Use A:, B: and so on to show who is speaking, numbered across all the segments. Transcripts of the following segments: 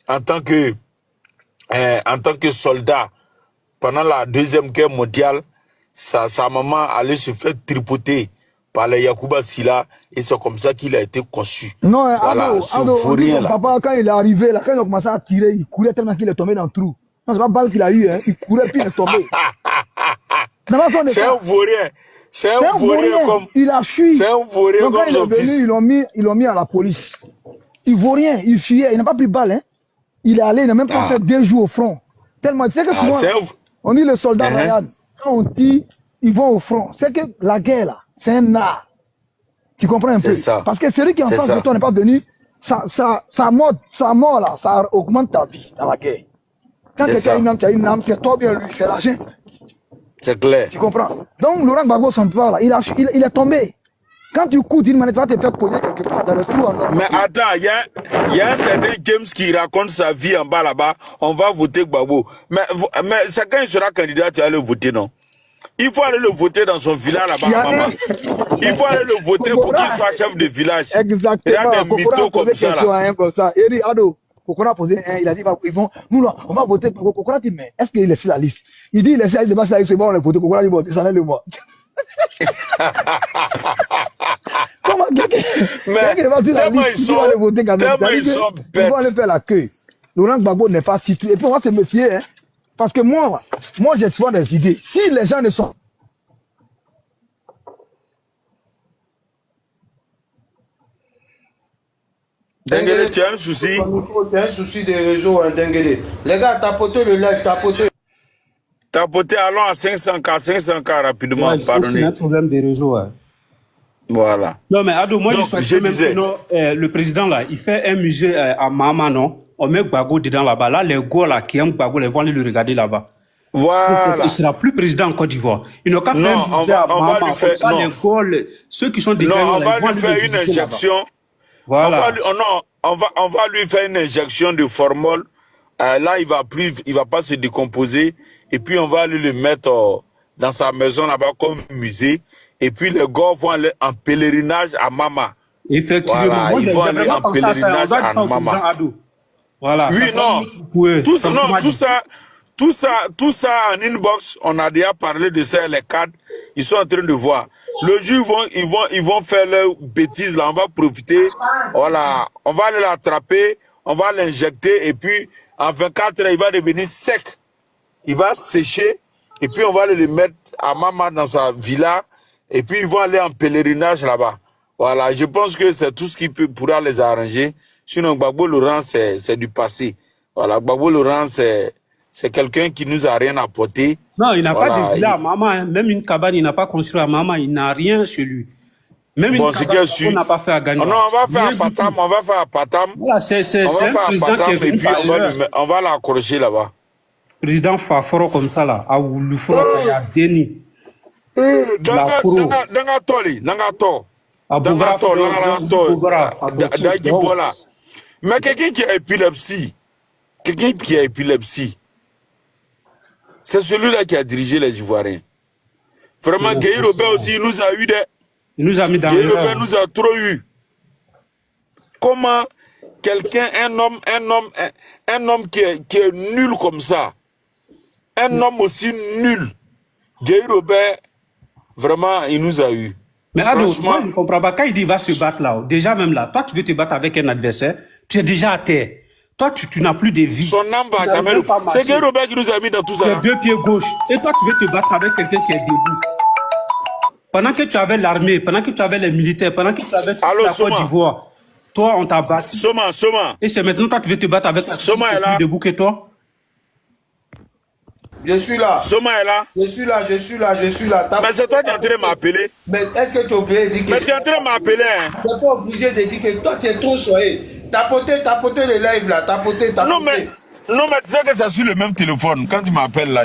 A: en tant que soldat pendant la Deuxième Guerre mondiale, sa maman allait se faire tripoter par les Yacouba Silla et c'est comme ça qu'il a été conçu.
B: Non,
A: voilà,
B: Ado, papa, quand il est arrivé, là, quand il a commencé à tirer, il courait tellement qu'il est tombé dans le trou. Non, c'est pas balle qu'il a eu, hein. Il courait puis il est tombé.
A: C'est un vaurien. C'est un vaurien comme...
B: Il a fui.
A: C'est un vaurien comme
B: quand
A: son
B: il est
A: fils.
B: venu, ils l'ont mis à la police. Il vaurien, il fuyait, il n'a pas pris balle, hein. Il est allé, il n'a même pas fait 2 jours au front. Tellement, tu sais que souvent, on dit les soldats, regarde, quand on dit, ils vont au front. C'est que la guerre, là, c'est un art. Tu comprends un peu?
A: Ça.
B: Parce que celui qui est en face de toi n'est pas venu, sa mort là, ça augmente ta vie dans la guerre. Quand quelqu'un a une âme, tu as une âme, c'est toi bien lui, c'est l'argent.
A: C'est clair.
B: Tu comprends? Donc Laurent Gbagbo, son père là, il est tombé. Quand tu cours d'une manière, tu vas te faire cogner quelque part dans le trou en or.
A: Mais attends, il y a un certain James qui raconte sa vie en bas là-bas. On va voter Gbagbo. Mais c'est quand il sera candidat, tu vas le voter, non? Il faut aller le voter dans son village là-bas, maman. Il faut aller le voter pour qu'il soit chef de village.
B: Exactement.
A: Il y a des mythos comme ça là.
B: Comme ça. Il dit, Ado, Kokora a posé un, il a dit, ils vont, nous là, on va voter. Kokora dit, mais est-ce qu'il est sur la liste? Il dit, il est sur la liste, de la liste, c'est bon, on va voter. Kokora dit, bon, descendez-le moi. Comment
A: tellement ils sont bêtes.
B: Ils vont aller faire la queue. Laurent Gbagbo n'est pas situé. Et puis on va se méfier, hein. Parce que moi j'ai souvent des idées. Si les gens ne sont
A: Dengele, tu as un souci?
C: Tu as un souci de réseau, hein, Dengele. Les gars, tapotez le live, tapotez.
A: Tapotez, allons à 500K rapidement,
D: ouais,
A: pardonnez.
D: Il y a un problème de réseau. Hein.
A: Voilà.
D: Non, mais Ado, moi,
A: donc, je disais...
D: le président, là, il fait un musée à Mama, non? On met Gbagbo dedans là-bas. Là, les gars là, qui aiment Gbagbo, ils vont aller le regarder là-bas.
A: Voilà.
D: Il ne sera plus président en Côte d'Ivoire. Il n'a qu'à faire un musée à Mama.
A: On va lui faire...
D: Non. Les gars, ceux qui sont des
A: non, on va lui faire une injection.
D: Voilà.
A: On va lui faire une injection de formol. Là, il va pas se décomposer. Et puis, on va aller le mettre dans sa maison là-bas comme musée. Et puis, les gars vont aller en pèlerinage à Mama.
D: Effectivement.
A: Voilà,
D: moi,
A: ils vont aller en pèlerinage à Mama.
D: Voilà.
A: Oui, non. Tout ça en inbox, on a déjà parlé de ça, les cadres. Ils sont en train de voir. Le jour, ils vont faire leurs bêtises là. On va profiter. Voilà. On va aller l'attraper. On va l'injecter. Et puis, en 24 heures, il va devenir sec. Il va sécher. Et puis, on va aller le mettre à Mama dans sa villa. Et puis, ils vont aller en pèlerinage là-bas. Voilà. Je pense que c'est tout ce qui pourra les arranger. Sinon, Gbagbo Laurent, c'est du passé. Voilà. Gbagbo Laurent, c'est quelqu'un qui nous a rien apporté.
D: Non, il n'a pas de villa à Mama. Hein. Même une cabane, il n'a pas construit à Mama. Il n'a rien chez lui. Même une cabane, on n'a pas fait à gagner.
A: Non, on va faire à Patam. On va faire à Patam.
D: Voilà, c'est un président qui est venu.
A: Et puis, on va l'accrocher là-bas.
D: Président Faforo comme ça, là. À Woulouforo, il y a Denis.
A: Mais quelqu'un qui a épilepsie, c'est celui-là qui a dirigé les Ivoiriens. Vraiment, Guy Robert aussi, il nous a eu des...
D: Il nous a mis dans
A: Guy Robert nous a trop eu. Comment quelqu'un, un homme qui est nul comme ça, un homme aussi nul, Guy Robert, vraiment, il nous a eu.
D: Mais Ado, moi, je ne comprends pas. Quand il dit qu'il va se battre là, déjà même là, toi, tu veux te battre avec un adversaire, tu es déjà à terre. Toi, tu n'as plus de vie.
A: Son âme va jamais... C'est Guy Robert qui nous a mis dans tout ça.
D: Tu as 2 pieds gauche. Et toi, tu veux te battre avec quelqu'un qui est debout. Pendant que tu avais l'armée, pendant que tu avais les militaires, pendant que tu avais la Côte d'Ivoire, toi, on t'a battu.
A: Soma.
D: Et c'est maintenant, toi, tu veux te battre avec quelqu'un qui est plus debout que toi.
C: Je suis là.
A: Soma est là.
C: Je suis là.
A: Mais c'est toi qui es en train de m'appeler.
C: Mais est-ce que tu es obligé de dire que...
A: Mais tu es en train de m'appeler, hein.
C: Tu n'es pas obligé de dire que toi, tu es trop soyé. Tapotez le live là. Tapotez.
A: Non, mais tu sais que c'est sur le même téléphone. Quand tu m'appelles là,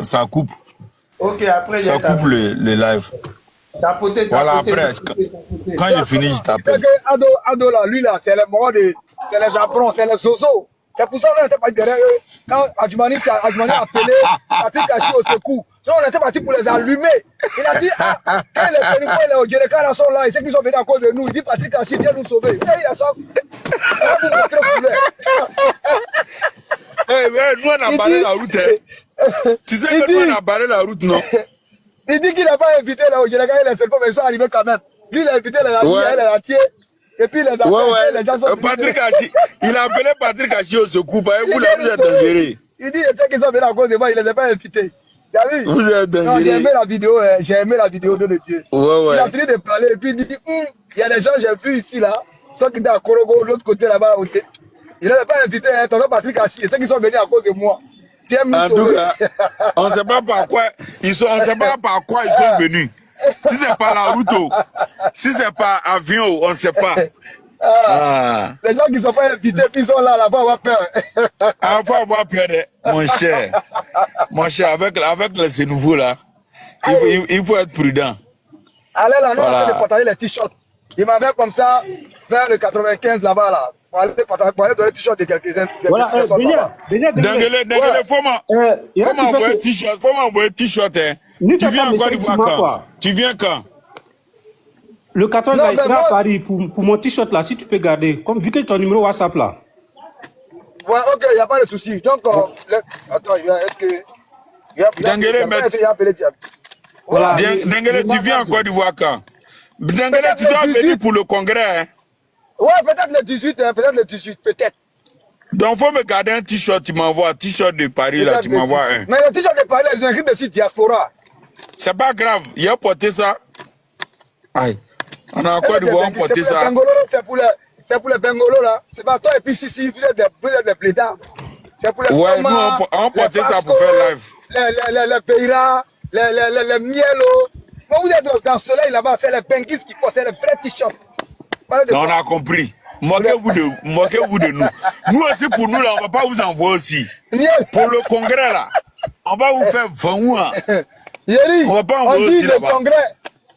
A: ça coupe.
C: Ok, après...
A: Ça coupe le live.
C: Tapotez.
A: Voilà, après, quand je finis, je t'appelle.
B: Ado là, lui là, c'est les morts c'est les aprons, c'est les zozos. C'est pour ça qu'on n'était pas derrière eux. Quand Adjumani a appelé Patrick Kachi au secours, on était parti pour les allumer. Il a dit, quand les Pénicois et les Odjerekana sont là, ils sait qu'ils sont venus à cause de nous. Il dit, Patrick Kachi, viens nous sauver. Il a ça. Là, vous montrez
A: nous on a barré la route. Hein. Tu sais que nous on a barré la route, non?
B: Il dit qu'il n'a pas invité là, il a gagné les seuls mais ils sont arrivés quand même. Lui, il a invité les entiers, et puis les affaires, les gens sont
A: Patrick Hachi, il a appelé Patrick Hachi au secours, vous là, vous êtes dangereux.
B: Il dit, c'est qu'ils sont venus à cause de moi, il ne les a pas invités. Vu?
A: Vous êtes dangereux.
B: Non, j'ai aimé la vidéo de Dieu. Il a fini de parler, et puis il dit, il y a des gens que j'ai vus ici, là, ceux qui étaient à Korogo, l'autre côté là-bas, il ne les a pas invités, hein, tonton Patrick Hachi, et ceux qui sont venus à cause de moi.
A: En tout cas, on ne sait pas par quoi ils sont venus. Si c'est pas la route, si c'est pas avion, on ne sait pas.
B: Les gens qui ne sont pas invités, puis ils sont là, là-bas, avoir peur.
A: Il faut avoir peur, mon cher. Mon cher, avec ces nouveaux là, il faut être prudent.
B: Allez là, nous on a fait de partager les t-shirts. Il m'avait comme ça, vers le 95 là-bas, là. Pour aller donner le t-shirt de quelques-uns.
D: Voilà,
A: Dengele, faut m'envoyer t-shirt. Faut m'envoyer t-shirt. Tu viens encore d'Ivoire quand? Tu viens quand?
D: Le 14 là, il sera à Paris pour mon t-shirt là, si tu peux garder. Comme vu que ton numéro WhatsApp là.
B: Ouais, ok, il n'y a pas de souci. Donc, attends, est-ce que.
A: Dengele, voilà. Dengele, tu viens encore d'Ivoire quand? Dengele, tu dois venir pour le congrès. Hein?
B: Ouais, peut-être le 18, peut-être.
A: Donc, il faut me garder un t-shirt, tu m'envoies un t-shirt de Paris, là, tu m'envoies un.
B: Mais le t-shirt de Paris, ils ont écrit dessus diaspora.
A: C'est pas grave, il a porté ça. Aïe. On a encore d'Ivoire porter ça.
B: C'est pour les Bengolos, là. C'est pas toi et puis si vous êtes des blédards. C'est pour les
A: ouais, nous, on portait ça pour faire live.
B: Les Peira, les Mielo. Quand vous êtes dans le soleil là-bas, c'est les Benguis qui portent, c'est les vrais t-shirts.
A: On a compris. Moquez-vous de nous. Nous aussi, pour nous, là, on ne va pas vous envoyer aussi. Pour le congrès, là, on va vous faire 20 mois. On va pas envoyer aussi là-bas.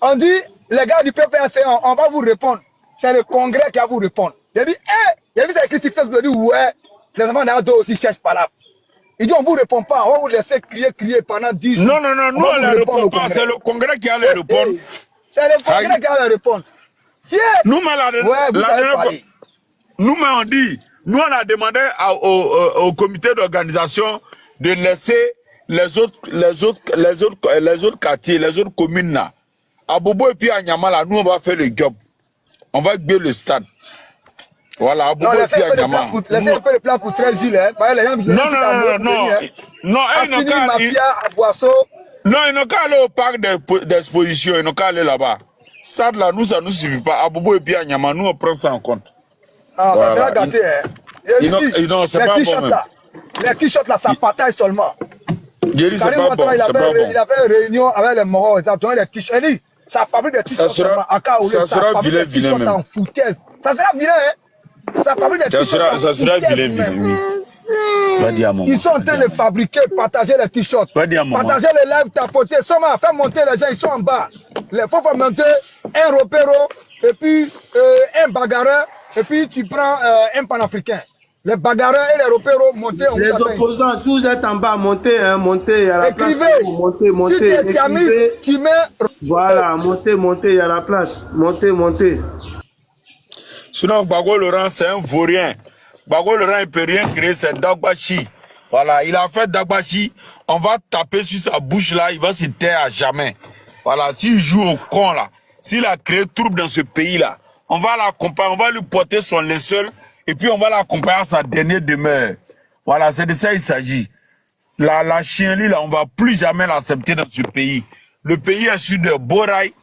B: On dit, les gars du PPAC, on va vous répondre. C'est le congrès qui va vous répondre. J'ai dit, il y a vu ça écrit sur Facebook, il dit, ouais, les enfants d'Ado aussi cherchent par là. Il dit, on ne vous répond pas, on va vous laisser crier pendant 10 jours.
A: Non, nous, on ne les répond pas, c'est le congrès qui a les répondre.
B: C'est le congrès qui a les répondre.
A: Nous, on dit, nous, on a demandé au comité d'organisation de laisser les autres quartiers, les autres communes là. À Bobo et puis à Nyamala, nous, on va faire le job. On va guérir le stade. Voilà, à Bobo et puis à Nyamala.
B: Laissez un peu de plan pour 13 villes. Hein.
A: Non, ils n'ont qu'à aller au parc d'exposition, ils n'ont qu'à aller là-bas. Stade là, nous, ça ne nous suffit pas. À Bobo et puis à Nyamala, nous, on prend ça en compte.
B: Ah, voilà. Ça va gâter, hein.
A: Non, c'est pas bon même.
B: Les t-shirts là, ça partage seulement.
A: J'ai dit, c'est pas bon, c'est pas bon.
B: Il a fait une réunion avec les morts, ils ont donné des t-shirts. Il dit, ça fabrique des t-shirts seulement.
A: Ça sera vilain même.
B: En foutaise. Ça sera vilain, hein. Ça fabrique des t-shirts.
A: Ça sera vilain, oui.
B: Ils sont en train de fabriquer, partager les t-shirts. Partager les lives, tapoter. Seulement, faire monter les gens, ils sont en bas. Il faut faire monter un ropero, et puis un bagarreur, et puis tu prends un panafricain. Les bagarreurs et les ropéros, montez.
C: Les opposants, si vous êtes en bas, montez, hein, montez. Il y a la place. Montez.
B: Si tu es tiamiste, tu mets.
C: Voilà, montez, il y a la place. Montez.
A: Sinon, Bago Laurent, c'est un vaurien. Bago Laurent, il ne peut rien créer, c'est Dagbachi. Voilà, il a fait Dagbachi. On va taper sur sa bouche là, il va se taire à jamais. Voilà, s'il joue au con là, s'il a créé trouble dans ce pays là, on va l'accompagner, on va lui porter son linceul. Et puis on va l'accompagner à sa dernière demeure. Voilà, c'est de ça qu'il s'agit. La chienlit, là, on ne va plus jamais l'accepter dans ce pays. Le pays est sur de beaux rails.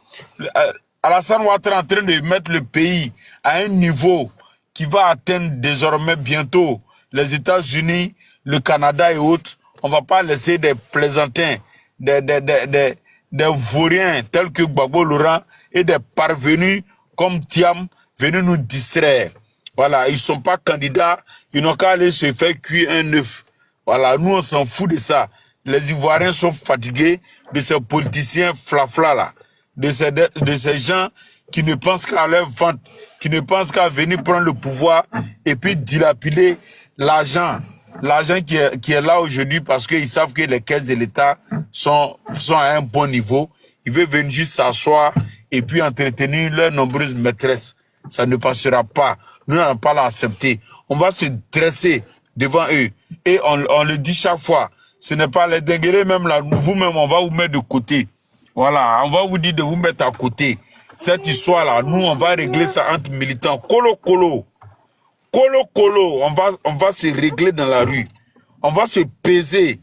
A: Alassane Ouattara est en train de mettre le pays à un niveau qui va atteindre désormais bientôt les États-Unis, le Canada et autres. On ne va pas laisser des plaisantins, des vauriens tels que Gbagbo Laurent et des parvenus comme Thiam venir nous distraire. Voilà, ils ne sont pas candidats, ils n'ont qu'à aller se faire cuire un œuf. Voilà, nous on s'en fout de ça. Les Ivoiriens sont fatigués de ces politiciens flafla là, de ces gens qui ne pensent qu'à leur vente, qui ne pensent qu'à venir prendre le pouvoir et puis dilapider l'argent. L'argent qui est là aujourd'hui parce qu'ils savent que les caisses de l'État sont à un bon niveau. Ils veulent venir juste s'asseoir et puis entretenir leurs nombreuses maîtresses. Ça ne passera pas. Nous n'allons pas l'accepter. On va se dresser devant eux. Et on le dit chaque fois. Ce n'est pas les Denguélés même là, vous-même, on va vous mettre de côté. Voilà, on va vous dire de vous mettre à côté. Cette histoire-là, nous, on va régler ça entre militants. Colo, colo. Colo, colo. On va se régler dans la rue. On va se peser.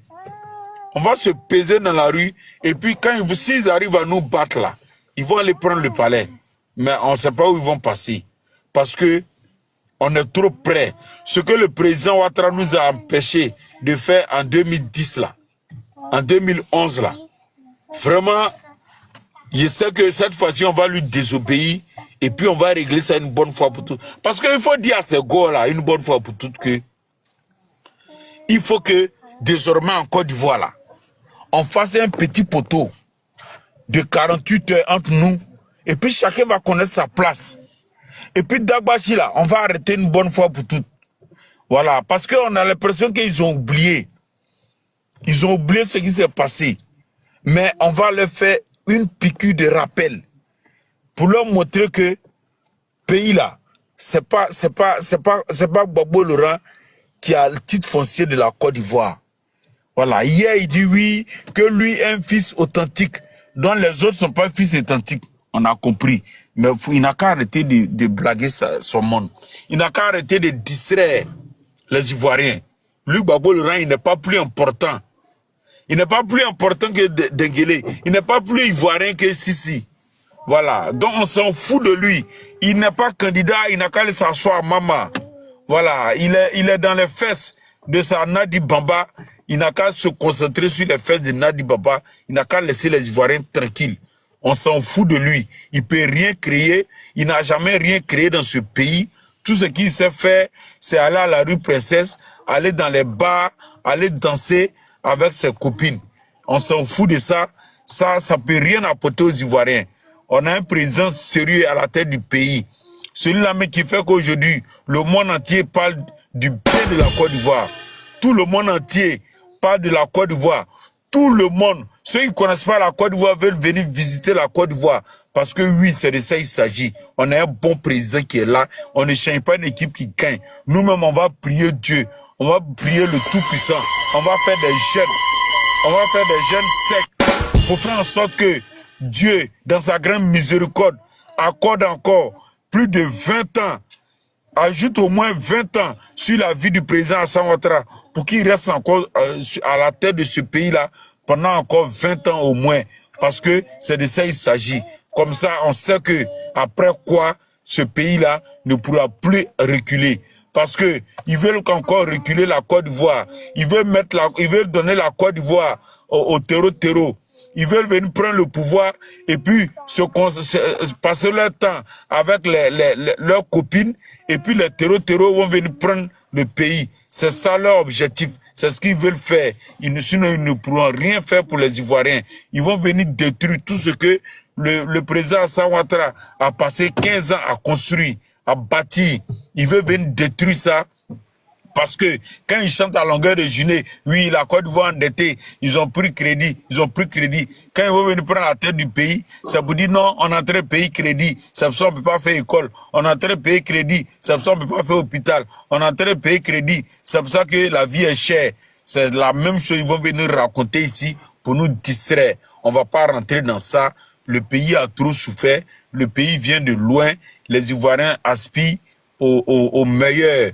A: On va se peser dans la rue. Et puis, s'ils arrivent à nous battre là, ils vont aller prendre le palais. Mais on ne sait pas où ils vont passer. Parce que on est trop près. Ce que le président Ouattara nous a empêché de faire en 2010 là, en 2011 là, vraiment, je sais que cette fois-ci, on va lui désobéir et puis on va régler ça une bonne fois pour toutes. Parce qu'il faut dire à ces gars-là, une bonne fois pour toutes, que il faut que désormais en Côte d'Ivoire là, on fasse un petit poteau de 48 heures entre nous et puis chacun va connaître sa place. Et puis Dagbachi là, on va arrêter une bonne fois pour toutes. Voilà, parce qu'on a l'impression qu'ils ont oublié. Ils ont oublié ce qui s'est passé. Mais on va leur faire une piqûre de rappel pour leur montrer que pays là, c'est pas Gbagbo Laurent qui a le titre foncier de la Côte d'Ivoire. Voilà, hier il dit oui, que lui est un fils authentique, dont les autres ne sont pas fils authentiques. On a compris. Mais il n'a qu'à arrêter de blaguer son monde. Il n'a qu'à arrêter de distraire les Ivoiriens. Lui, Gbagbo Laurent, il n'est pas plus important. Il n'est pas plus important que Denguélé. Il n'est pas plus ivoirien que Sissi. Voilà. Donc on s'en fout de lui. Il n'est pas candidat, il n'a qu'à aller s'asseoir, maman. Voilà. Il est dans les fesses de sa Nadi Bamba. Il n'a qu'à se concentrer sur les fesses de Nadi Bamba. Il n'a qu'à laisser les Ivoiriens tranquilles. On s'en fout de lui. Il ne peut rien créer. Il n'a jamais rien créé dans ce pays. Tout ce qu'il sait faire, c'est aller à la rue Princesse, aller dans les bars, aller danser avec ses copines. On s'en fout de ça. Ça ne peut rien apporter aux Ivoiriens. On a un président sérieux à la tête du pays. Celui-là même qui fait qu'aujourd'hui, le monde entier parle du bien de la Côte d'Ivoire. Tout le monde entier parle de la Côte d'Ivoire. Tout le monde, ceux qui ne connaissent pas la Côte d'Ivoire veulent venir visiter la Côte d'Ivoire. Parce que oui, c'est de ça qu'il s'agit. On a un bon président qui est là. On ne change pas une équipe qui gagne. Nous-mêmes, on va prier Dieu. On va prier le Tout-Puissant. On va faire des jeûnes. On va faire des jeûnes secs pour faire en sorte que Dieu, dans sa grande miséricorde, accorde encore plus de 20 ans, ajoute au moins 20 ans sur la vie du président Alassane Ouattara pour qu'il reste encore à la tête de ce pays-là pendant encore 20 ans au moins. Parce que c'est de ça qu'il s'agit. Comme ça, on sait que après quoi, ce pays-là ne pourra plus reculer. Parce que ils veulent encore reculer la Côte d'Ivoire. Ils veulent donner la Côte d'Ivoire au terreau. Ils veulent venir prendre le pouvoir et puis passer leur temps avec leurs copines et puis les terreaux vont venir prendre le pays. C'est ça leur objectif. C'est ce qu'ils veulent faire. Sinon, ils ne pourront rien faire pour les Ivoiriens. Ils vont venir détruire tout ce que le président Alassane Ouattara a passé 15 ans à construire, à bâtir. Ils veulent venir détruire ça. Parce que quand ils chantent à longueur de journée, oui, la Côte d'Ivoire endettée, ils ont pris crédit. Quand ils vont venir prendre la tête du pays, ça vous dit non, on est en train de payer crédit, c'est pour ça qu'on ne peut pas faire école. On est en train de payer crédit, c'est pour ça qu'on ne peut pas faire hôpital. On est en train de payer crédit, c'est pour ça que la vie est chère. C'est la même chose, ils vont venir raconter ici pour nous distraire. On ne va pas rentrer dans ça. Le pays a trop souffert, le pays vient de loin, les Ivoiriens aspirent au meilleur.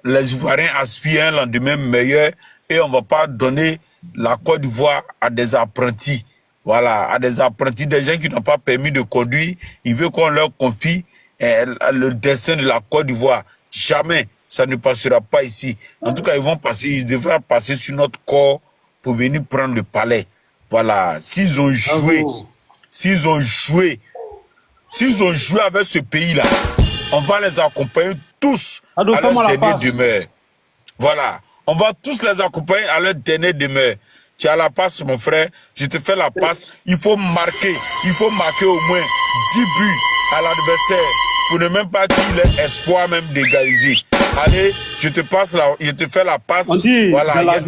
A: Les Ivoiriens aspirent à un lendemain meilleur et on ne va pas donner la Côte d'Ivoire à des apprentis. Voilà, à des apprentis, des gens qui n'ont pas permis de conduire. Ils veulent qu'on leur confie le destin de la Côte d'Ivoire. Jamais, ça ne passera pas ici. En tout cas, ils devraient passer sur notre corps pour venir prendre le palais. Voilà, s'ils ont joué avec ce pays-là, on va les accompagner tous à leur dernière demeure. Voilà. On va tous les accompagner à leur dernière demeure. Tu as la passe, mon frère. Je te fais la passe. Il faut marquer au moins 10 buts à l'adversaire pour ne même pas qu'il ait espoir même d'égaliser. Allez, je te fais la passe. Voilà.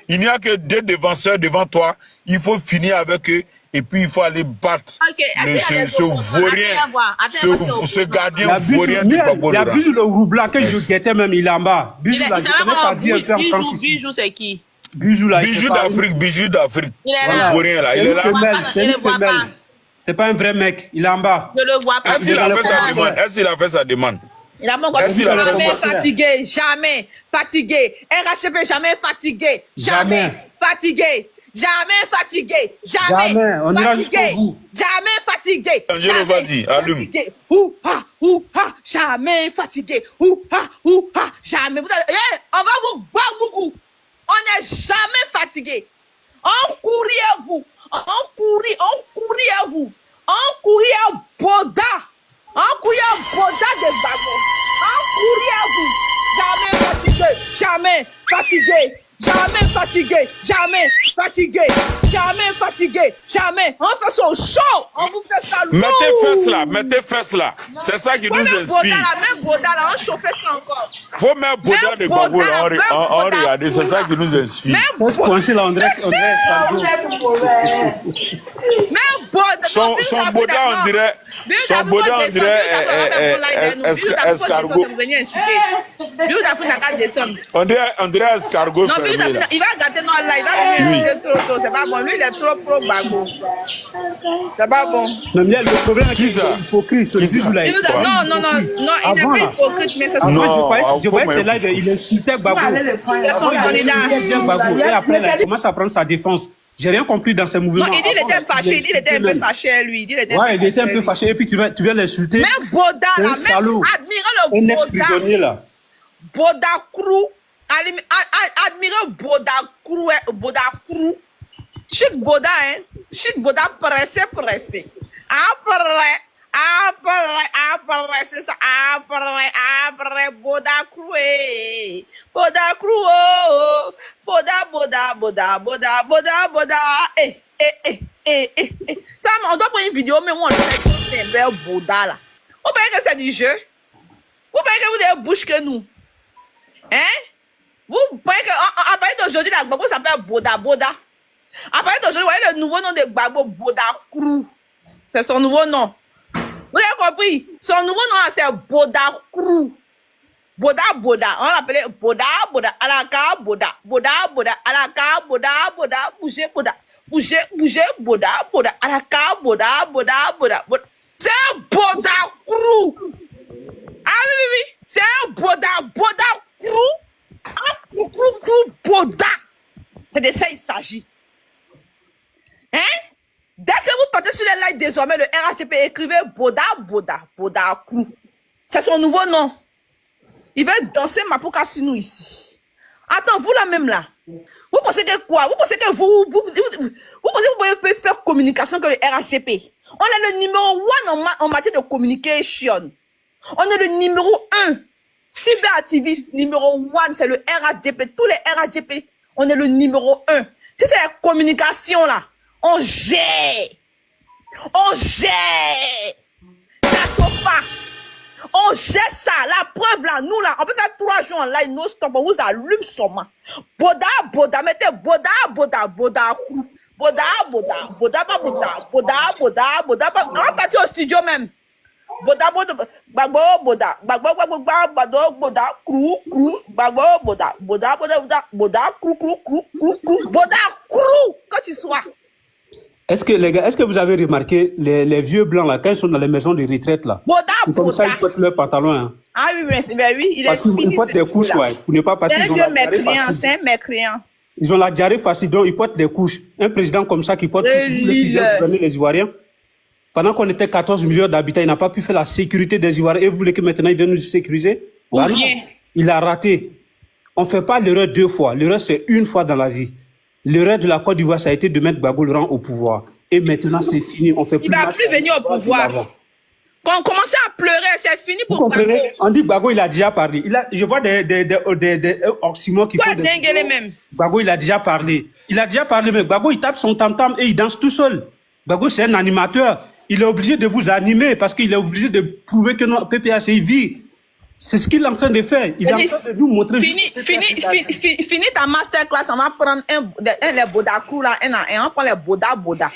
A: Il n'y a que 2 défenseurs devant toi. Il faut finir avec eux et puis il faut aller battre ce vaurien, ce gardien vaurien du Gbagbo.
D: Il y a Bijou le Roubla que je guettais même, il est en bas. Bijou là, je connais pas bien un peu en France.
E: Bijou c'est qui?
D: Bijou là.
A: Bijou d'Afrique.
E: Il est là.
A: Vaurien là, il est là.
D: C'est une femelle. C'est pas un vrai mec, il est en bas.
E: Je le vois pas.
A: Est-ce qu'il a fait sa demande?
E: Il a jamais fatigué, jamais fatigué. RHP jamais fatigué, jamais fatigué, jamais fatigué, jamais
D: on ira jusqu'au bout.
E: Jamais fatigué.
A: Angelo, vas-y, allume.
E: Jamais fatigué. Jamais. On va vous battre beaucoup. On n'est jamais fatigué. On courit à vous. On courit à vous. On courit à Boda. On courit à Boda de Gbagbo. On courit à vous. Jamais fatigué. Jamais fatigué. Jamais fatigué. Jamais fatigué. Jamais fatigué. Jamais. On fait ça au chaud. On vous fait ça lourd.
A: Mettez fesses là. C'est ça qui nous inspire.
E: Même Boda là, on chauffait ça encore.
A: Faut mettre Boda de Gbagbo là. On regarde. C'est ça qui nous inspire.
D: Faut se pencher là, André
A: Son Boda on dirait escargot. On dirait escargot fermé là.
E: Il va gâter nos lives, il va venir trop tôt, c'est pas bon. Lui, il est trop pro Gbagbo. C'est pas bon.
D: Non, mais le problème est qu'il est hypocrite, ce Bijou là.
E: Non, il n'est pas hypocrite, mais c'est son
D: je voyais que là, il insultait Gbagbo.
E: C'est son candidat.
D: Et après, là, il commence à prendre sa défense. J'ai rien compris dans ces mouvements.
E: Non, il dit qu'il était fâché, il était un peu fâché, lui.
D: Ouais, il était un peu fâché, et puis tu viens l'insulter.
E: Même Boda, là, même admirez le
D: un ex-prisonnier, là.
E: Boda Krou, admirez Boda Krou. Chic Boda, hein. Chic Boda pressé. Après, c'est ça. Après, Boda Krou, Boda Krou, Boda. Ça, on doit prendre une vidéo, mais on c'est un bel Boda là. Vous voyez que c'est du jeu? Vous voyez que vous avez bouche que nous? Hein? Vous voyez que à partir d'aujourd'hui, la Gbagbo s'appelle Boda. À partir d'aujourd'hui, vous voyez le nouveau nom de Gbagbo, Boda Krou. C'est son nouveau nom. Vous avez compris? Son nouveau nom, c'est Boda Krou. Boda. On l'appelait Boda. Alaka, Boda. Alaka, Boda. Bouger, Boda. Alaka, Boda. C'est un Boda Krou. Ah oui. C'est un Boda Krou. Krou, Boda. C'est de ça il s'agit. Hein? Dès que vous partez sur les lives désormais, le RHP, écrivez Boda Krou. C'est son nouveau nom. Il veut danser Mapuka Sinou ici. Attends, vous là même là. Vous pensez que quoi? Vous pensez que vous pensez que vous pouvez faire communication que le RHP? On est le numéro 1 en matière de communication. On est le numéro 1. Cyberactiviste numéro 1, c'est le RHP. Tous les RHP, on est le numéro 1. Si c'est la communication là, on gère. Ça chauffe pas. On gère ça. La preuve là, nous là, on peut faire 3 jours en live, no stop, on vous allume seulement. Boda, mettez Boda Krou. Boda. On va partir au studio même. Boda, Krou, quand tu sois.
D: Est-ce que les gars, vous avez remarqué les vieux blancs là, quand ils sont dans les maisons de retraite là, comme ça ils portent leur pantalon. Hein.
E: Ah oui, il
D: parce qu'ils portent des couches, ouais, pour ne pas passer.
E: C'est un mécréant.
D: Ils ont la diarrhée facile, donc ils portent des couches. Un président comme ça qui porte les Ivoiriens. Pendant qu'on était 14 millions d'habitants, il n'a pas pu faire la sécurité des Ivoiriens. Et vous voulez que maintenant il vienne nous sécuriser? Bah, non, il a raté. On ne fait pas l'erreur 2 fois. L'erreur, c'est 1 fois dans la vie. L'erreur de la Côte d'Ivoire, ça a été de mettre Gbagbo Laurent au pouvoir. Et maintenant, c'est fini. On fait plus.
E: Il ne va plus venir au pouvoir. Quand on commençait à pleurer, c'est fini pour
D: vous comprenez? On dit Gbagbo, il a déjà parlé. Je vois des oxymores qui font Gbagbo, il a déjà parlé. Mais Gbagbo, il tape son tam-tam et il danse tout seul. Gbagbo, c'est un animateur. Il est obligé de vous animer parce qu'il est obligé de prouver que notre PPACI vit. C'est ce qu'il est en train de faire. Il est en train de nous montrer...
E: Fini ta masterclass, on va prendre les Boda Krou là, et on prend les Boda.